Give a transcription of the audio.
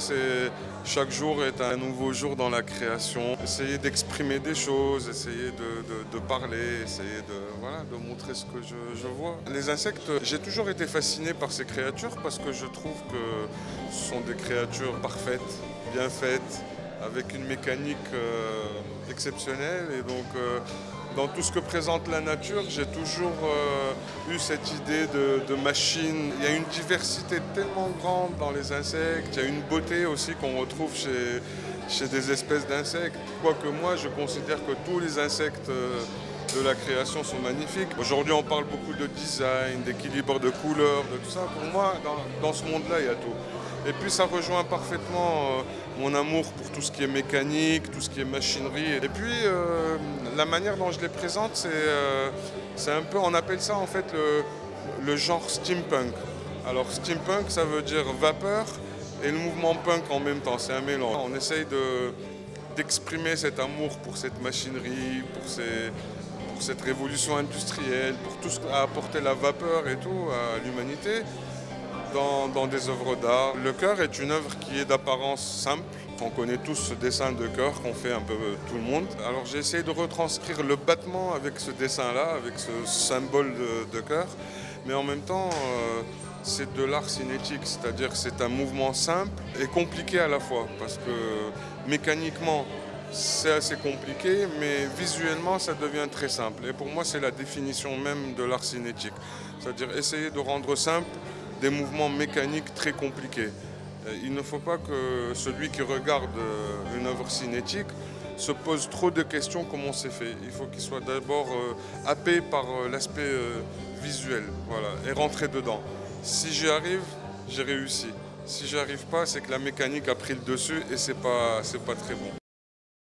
c'est chaque jour est un nouveau jour dans la création. Essayer d'exprimer des choses, essayer de parler, essayer voilà, de montrer ce que je vois. Les insectes, j'ai toujours été fasciné par ces créatures parce que je trouve que ce sont des créatures parfaites, bien faites, avec une mécanique exceptionnelle. Et donc, dans tout ce que présente la nature, j'ai toujours eu cette idée de machine. Il y a une diversité tellement grande dans les insectes, il y a une beauté aussi qu'on retrouve chez des espèces d'insectes. Quoique moi, je considère que tous les insectes de la création sont magnifiques. Aujourd'hui, on parle beaucoup de design, d'équilibre de couleurs, de tout ça. Pour moi, dans ce monde-là, il y a tout. Et puis ça rejoint parfaitement mon amour pour tout ce qui est mécanique, tout ce qui est machinerie. Et puis la manière dont je les présente, c'est un peu, on appelle ça en fait le genre steampunk. Alors steampunk, ça veut dire vapeur et le mouvement punk en même temps, c'est un mélange. On essaye d'exprimer cet amour pour cette machinerie, pour cette révolution industrielle, pour tout ce qu'a apporté la vapeur et tout à l'humanité. Dans des œuvres d'art. Le cœur est une œuvre qui est d'apparence simple. On connaît tous ce dessin de cœur qu'on fait un peu tout le monde. Alors j'ai essayé de retranscrire le battement avec ce dessin-là, avec ce symbole de cœur. Mais en même temps, c'est de l'art cinétique, c'est-à-dire c'est un mouvement simple et compliqué à la fois. Parce que mécaniquement, c'est assez compliqué, mais visuellement, ça devient très simple. Et pour moi, c'est la définition même de l'art cinétique. C'est-à-dire essayer de rendre simple des mouvements mécaniques très compliqués. Il ne faut pas que celui qui regarde une œuvre cinétique se pose trop de questions comment c'est fait. Il faut qu'il soit d'abord happé par l'aspect visuel, voilà, et rentrer dedans. Si j'y arrive, j'ai réussi. Si j'y arrive pas, c'est que la mécanique a pris le dessus et c'est pas très bon.